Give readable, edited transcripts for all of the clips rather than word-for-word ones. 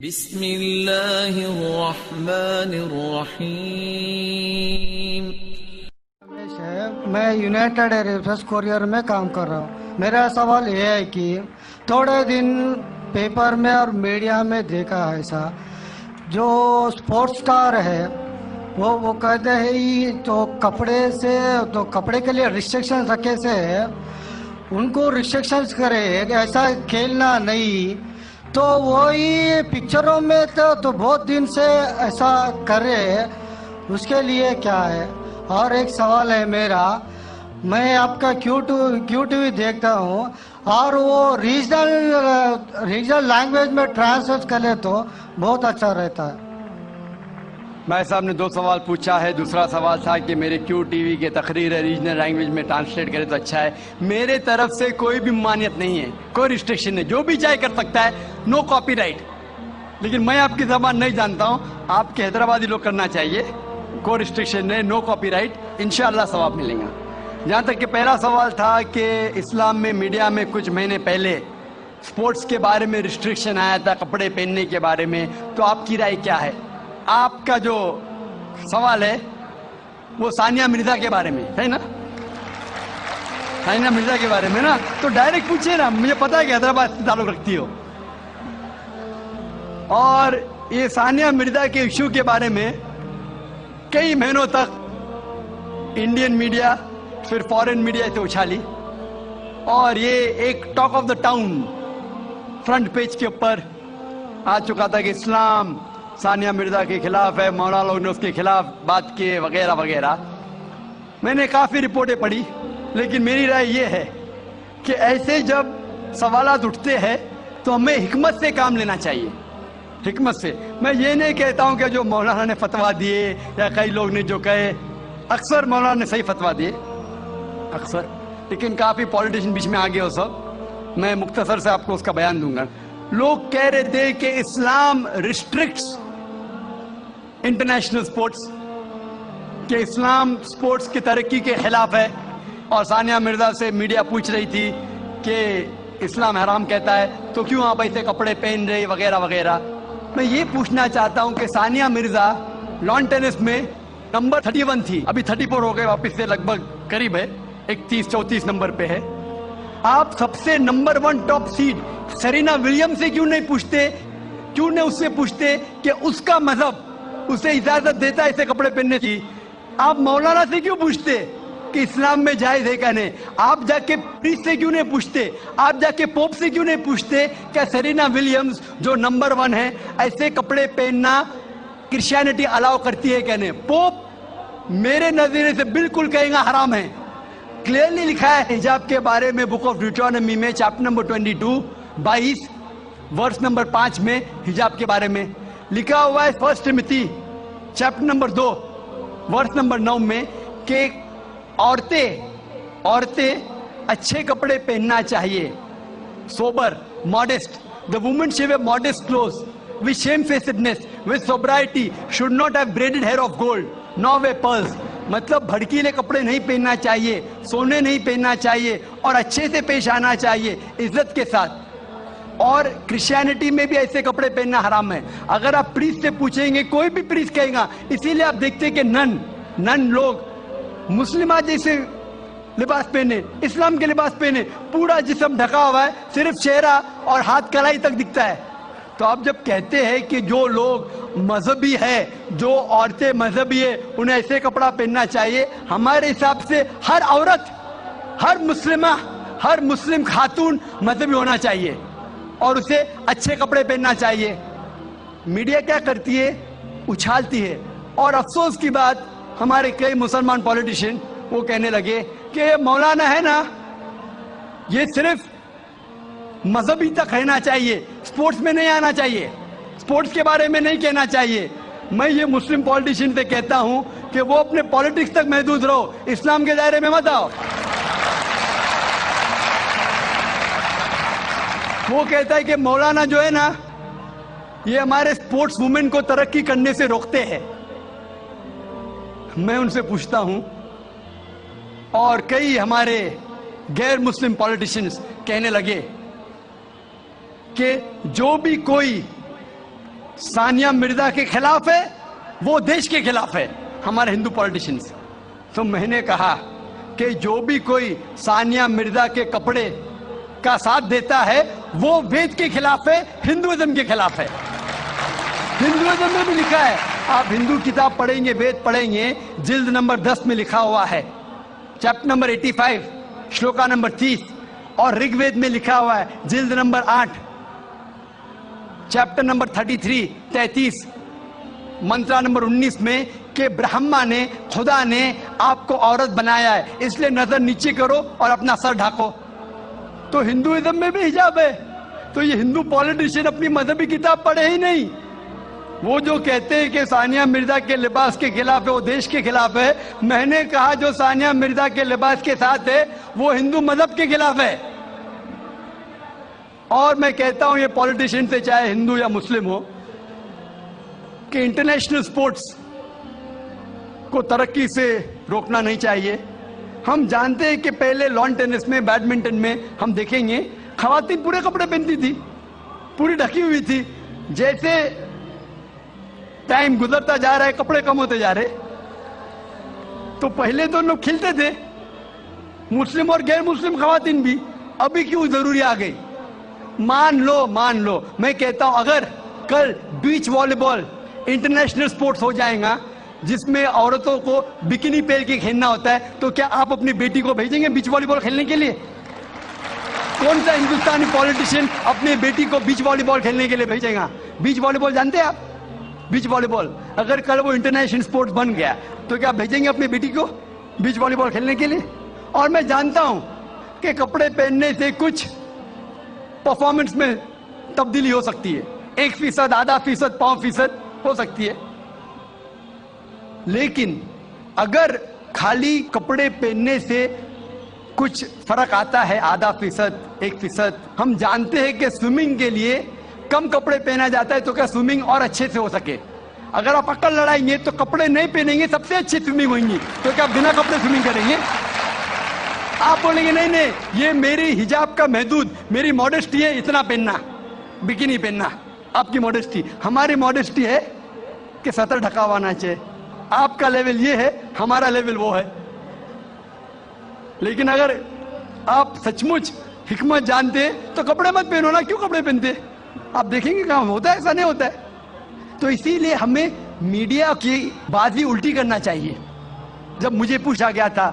بسم اللہ الرحمن الرحیم۔ میں یونائٹڈ ایئر فورس کوریئر میں کام کر رہا ہوں۔ میرا سوال یہ ہے کہ تھوڑے دن پیپر میں اور میڈیا میں دیکھا ہے ایسا، جو سپورٹس اسٹار ہے وہ کہتے ہیں تو کپڑے کے لیے ریسٹرکشن رکھے سے ان کو ریسٹرکشنز کرے، ایسا کھیلنا نہیں، تو وہی پکچروں میں تو بہت دن سے ایسا کرے، اس کے لیے کیا ہے؟ اور ایک سوال ہے میرا، میں آپ کا کیو ٹی وی دیکھتا ہوں اور وہ ریجنل لینگویج میں ٹرانسلیٹ کر لے تو بہت اچھا رہتا ہے۔ بھائی صاحب نے دو سوال پوچھا ہے۔ دوسرا سوال تھا کہ میرے کیو ٹی وی کے تقریر ہے ریجنل لینگویج میں ٹرانسلیٹ کرے تو اچھا ہے۔ میرے طرف سے کوئی بھی ممانعت نہیں ہے، کوئی ریسٹرکشن نہیں، جو بھی چاہے کر سکتا ہے، نو کاپی رائٹ۔ لیکن میں آپ کی زبان نہیں جانتا ہوں، آپ کے حیدرآبادی لوگ کرنا چاہیے، کوئی ریسٹرکشن نہیں، نو کاپی رائٹ، انشاءاللہ ثواب ملے گا۔ جہاں تک کہ پہلا سوال تھا کہ اسلام میں میڈیا میں کچھ مہینے پہلے سپورٹس کے بارے میں ریسٹرکشن آیا تھا، کپڑے پہننے کے بارے میں، تو آپ کی رائے کیا ہے؟ آپ کا جو سوال ہے وہ ثانیہ مرزا کے بارے میں ہے نا، ثانیہ مرزا کے بارے میں نا، تو ڈائریکٹ پوچھے نا، مجھے پتا ہے کہ حیدرآباد سے تعلق رکھتی ہو۔ اور یہ ثانیہ مرزا کے ایشو کے بارے میں کئی مہینوں تک انڈین میڈیا پھر فورن میڈیا سے اچھالی، اور یہ ایک talk of the town front page کے اوپر آ چکا تھا کہ اسلام ثانیہ مرزا کے خلاف ہے، مولانا لوگ نے اس کے خلاف بات کیے وغیرہ وغیرہ۔ میں نے کافی رپورٹیں پڑھی، لیکن میری رائے یہ ہے کہ ایسے جب سوالات اٹھتے ہیں تو ہمیں حکمت سے کام لینا چاہیے، حکمت سے۔ میں یہ نہیں کہتا ہوں کہ جو مولانا نے فتویٰ دیے یا کئی لوگ نے جو کہے، اکثر مولانا نے صحیح فتویٰ دیے اکثر، لیکن کافی پولیٹیشین بیچ میں آگے ہو سب۔ میں مختصر سے آپ کو اس کا بیان دوں گا۔ لوگ کہہ رہے تھے کہ اسلام ریسٹرکٹس انٹرنیشنل سپورٹس، کہ اسلام سپورٹس کی ترقی کے خلاف ہے، اور ثانیہ مرزا سے میڈیا پوچھ رہی تھی کہ اسلام حرام کہتا ہے تو کیوں آپ ایسے کپڑے پہن رہے وغیرہ وغیرہ۔ میں یہ پوچھنا چاہتا ہوں کہ ثانیہ مرزا لان ٹینس میں نمبر 31 تھی، ابھی 34 ہو گئے، واپس سے لگ بھگ قریب ہے، 31-34 نمبر پہ ہے۔ آپ سب سے number 1 top seed Serena William سے کیوں نہیں پوچھتے، کیوں نہیں اس سے پوچھتے کہ اس کا مذہب اسے اجازت دیتا ہے ایسے کپڑے پہننے کی؟ آپ مولانا سے کیوں پوچھتے کہ اسلام میں جائز ہے کہ نہیں؟ آپ جا کے پریسٹ سے کیوں نہیں پوچھتے؟ آپ جا کے پوپ سے کیوں نہیں پوچھتے کہ سرینا ولیمز جو نمبر 1 ہے، ایسے کپڑے پہننا کرسچینٹی الاؤ کرتی ہے کہ نہیں؟ پوپ میرے نظریے سے بالکل کہیں گا حرام ہے۔ کلیئرلی لکھا ہے حجاب کے بارے میں بک آف ڈیوٹرانومی میں چیپٹر نمبر 22 ورس نمبر 5 میں حجاب کے بارے میں لکھا ہوا ہے، 1 Timothy chapter number 2 verse number 9 میں، کہ عورتیں اچھے کپڑے پہننا چاہیے، sober, modest. The woman should wear modest clothes with shamefacedness, with sobriety, should not have braided hair of gold, nor wear pearls۔ مطلب بھڑکیلے کپڑے نہیں پہننا چاہیے، سونے نہیں پہننا چاہیے، اور اچھے سے پیش آنا چاہیے، عزت کے ساتھ۔ اور کرسچینٹی میں بھی ایسے کپڑے پہننا حرام ہے۔ اگر آپ پریسٹ سے پوچھیں گے، کوئی بھی پریسٹ کہے گا، اسی لیے آپ دیکھتے کہ نن لوگ مسلمات جیسے لباس پہنے، اسلام کے لباس پہنے، پورا جسم ڈھکا ہوا ہے، صرف چہرہ اور ہاتھ کلائی تک دکھتا ہے۔ تو آپ جب کہتے ہیں کہ جو لوگ مذہبی ہے، جو عورتیں مذہبی ہے، انہیں ایسے کپڑا پہننا چاہیے، ہمارے حساب سے ہر عورت، ہر مسلمہ، ہر مسلم خاتون مذہبی ہونا چاہیے اور اسے اچھے کپڑے پہننا چاہیے۔ میڈیا کیا کرتی ہے؟ اچھالتی ہے۔ اور افسوس کی بات، ہمارے کئی مسلمان پولیٹیشین وہ کہنے لگے کہ یہ مولانا ہے نا، یہ صرف مذہبی تک رہنا چاہیے، سپورٹس میں نہیں آنا چاہیے، سپورٹس کے بارے میں نہیں کہنا چاہیے۔ میں یہ مسلم پولیٹیشین سے کہتا ہوں کہ وہ اپنے پولیٹکس تک محدود رہو، اسلام کے دائرے میں مت آؤ۔ وہ کہتا ہے کہ مولانا جو ہے نا، یہ ہمارے سپورٹس وومن کو ترقی کرنے سے روکتے ہیں۔ میں ان سے پوچھتا ہوں، اور کئی ہمارے غیر مسلم پولیٹیشینز کہنے لگے کہ جو بھی کوئی सानिया मिर्जा के खिलाफ है, वो देश के खिलाफ है, हमारे हिंदू पॉलिटिशियंस। तो मैंने कहा कि जो भी कोई सानिया मिर्जा के कपड़े का साथ देता है वो वेद के खिलाफ है, हिंदुइज्म के खिलाफ है। हिंदुइज्म में भी लिखा है, आप हिंदू किताब पढ़ेंगे, वेद पढ़ेंगे, जिल्द नंबर 10 में लिखा हुआ है, चैप्टर नंबर 85, श्लोका नंबर 30, और ऋग्वेद में लिखा हुआ है जिल्द नंबर 8, चैप्टर नंबर 33, मंत्रा नंबर 19 में, कि ब्रह्मा ने, खुदा ने आपको औरत बनाया है, इसलिए नजर नीचे करो और अपना सर ढाको। तो हिंदुइज्म में भी हिजाब है। तो ये हिंदू पॉलिटिशियन अपनी मजहबी किताब पढ़े ही नहीं। वो जो कहते हैं कि सानिया मिर्जा के लिबास के खिलाफ है, वो देश के खिलाफ है। मैंने कहा जो सानिया मिर्जा के लिबास के साथ है वो हिंदू मजहब के खिलाफ है। और मैं कहता हूं ये पॉलिटिशियन से, चाहे हिंदू या मुस्लिम हो, कि इंटरनेशनल स्पोर्ट्स को तरक्की से रोकना नहीं चाहिए। हम जानते हैं कि पहले लॉन टेनिस में, बैडमिंटन में हम देखेंगे खवातीन पूरे कपड़े पहनती थी, पूरी ढकी हुई थी। जैसे टाइम गुजरता जा रहा है, कपड़े कम होते जा रहे। तो पहले तो लोग खिलते थे, मुस्लिम और गैर मुस्लिम खवातीन भी। अभी क्यों जरूरी आ गई? मान लो मैं कहता हूं अगर कल बीच वॉलीबॉल इंटरनेशनल स्पोर्ट्स हो जाएगा जिसमें औरतों को बिकिनी पहन के खेलना होता है, तो क्या आप अपनी बेटी को भेजेंगे बीच वॉलीबॉल खेलने के लिए? कौन सा हिंदुस्तानी पॉलिटिशियन अपनी बेटी को बीच वॉलीबॉल खेलने के लिए भेजेगा? बीच वॉलीबॉल जानते हैं आप? बीच वॉलीबॉल अगर कल वो इंटरनेशनल स्पोर्ट्स बन गया तो क्या भेजेंगे अपनी बेटी को बीच वॉलीबॉल खेलने के लिए? और मैं जानता हूं कि कपड़े पहनने से कुछ परफॉर्मेंस में तब्दीली हो सकती है, 1%, आधा फीसद, 5% हो सकती है। लेकिन अगर खाली कपड़े पहनने से कुछ फर्क आता है, आधा फीसद, 1%, हम जानते हैं कि स्विमिंग के लिए कम कपड़े पहना जाता है तो क्या स्विमिंग और अच्छे से हो सके? अगर आप अकल लड़ाएंगे तो कपड़े नहीं पहनेंगे, सबसे अच्छी स्विमिंग होगी, तो क्या बिना कपड़े स्विमिंग करेंगे? आप बोलेंगे नहीं, ये मेरी हिजाब का महदूद, मेरी मॉडेस्टी है, इतना पहनना, बिकिनी पहनना। आपकी मॉडेस्टी, हमारी मॉडेस्टी है कि सतर ढका हुआ होना चाहिए। आपका लेवल ये है, हमारा लेवल वो है। लेकिन अगर आप सचमुच हिकमत जानते तो कपड़े मत पहनो ना, क्यों कपड़े पहनते? आप देखेंगे काम होता है, ऐसा नहीं होता है। तो इसीलिए हमें मीडिया की बाजी उल्टी करना चाहिए। जब मुझे पूछा गया था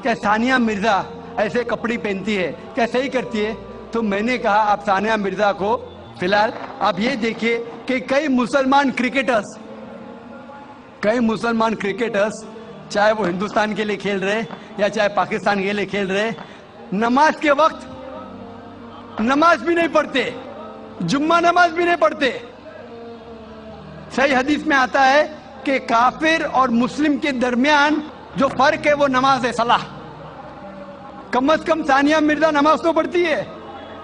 कि सानिया मिर्जा ऐसे कपड़े पहनती है, क्या सही करती है, तो मैंने कहा आप सानिया मिर्जा को फिलहाल आप ये देखिए कि कई मुसलमान क्रिकेटर्स चाहे वो हिंदुस्तान के लिए खेल रहे या चाहे पाकिस्तान के लिए खेल रहे, नमाज के वक्त नमाज भी नहीं पढ़ते, जुम्मा नमाज भी नहीं पढ़ते। सही हदीस में आता है कि काफिर और मुस्लिम के दरमियान जो फर्क है वो नमाज है, सलाह। कम से कम सानिया मिर्जा नमाज तो पढ़ती है,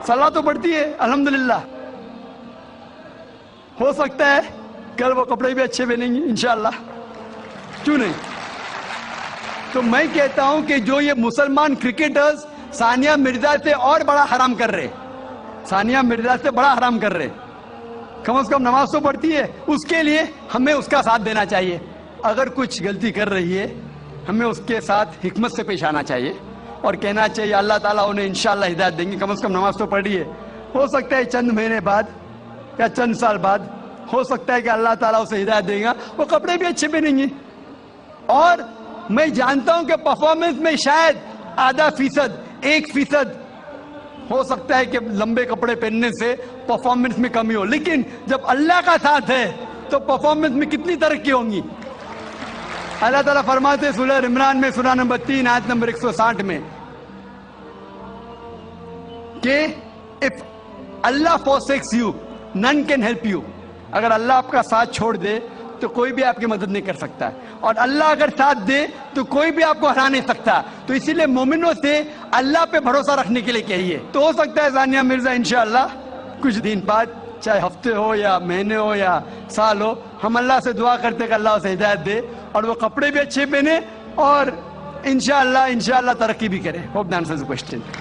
सलाह तो पढ़ती है, अल्हम्दुलिल्लाह। हो सकता है कल वो कपड़े भी अच्छे पहनेंगी इंशाअल्लाह, क्यों नहीं? तो मैं कहता हूं कि जो ये मुसलमान क्रिकेटर्स सानिया मिर्जा से और बड़ा हराम कर रहे, सानिया मिर्जा से बड़ा हराम कर रहे, कम से कम नमाज तो पढ़ती है, उसके लिए हमें उसका साथ देना चाहिए। अगर कुछ गलती कर रही है हमें उसके साथ हिकमत से पेश आना चाहिए और कहना चाहिए अल्लाह ताला उन्हें इंशाअल्लाह हिदायत देंगे, कम से कम नमाज तो पढ़ी है। हो सकता है चंद महीने बाद या चंद साल बाद हो सकता है कि अल्लाह ताला उसे हिदायत देगा, वो कपड़े भी अच्छे पहनेंगे। और मैं जानता हूं कि परफॉर्मेंस में शायद आधा फीसद, 1% हो सकता है कि लंबे कपड़े पहनने से परफॉर्मेंस में कमी हो, लेकिन जब अल्लाह का साथ है तो परफॉर्मेंस में कितनी तरक्की होगी। अल्लाह ताला फरमाते सूरह इमरान में, सूरह नंबर 3 आयत नंबर 160 में कि if Allah forsakes you none can help you, अगर अल्लाह आपका साथ छोड़ दे तो कोई भी आपकी मदद नहीं कर सकता, और अल्लाह अगर साथ दे तो कोई भी आपको हरा नहीं सकता। तो इसीलिए मोमिनों से अल्लाह पे भरोसा रखने के लिए कहिए। तो हो सकता है सानिया मिर्जा इंशाअल्लाह कुछ दिन बाद, चाहे हफ्ते हो या महीने हो या साल हो, हम अल्लाह से दुआ करते कि अल्लाह उसे हिदायत दे और वो कपड़े भी अच्छे पहने और इंशाअल्लाह तरक्की भी करे। Hope that answers the question.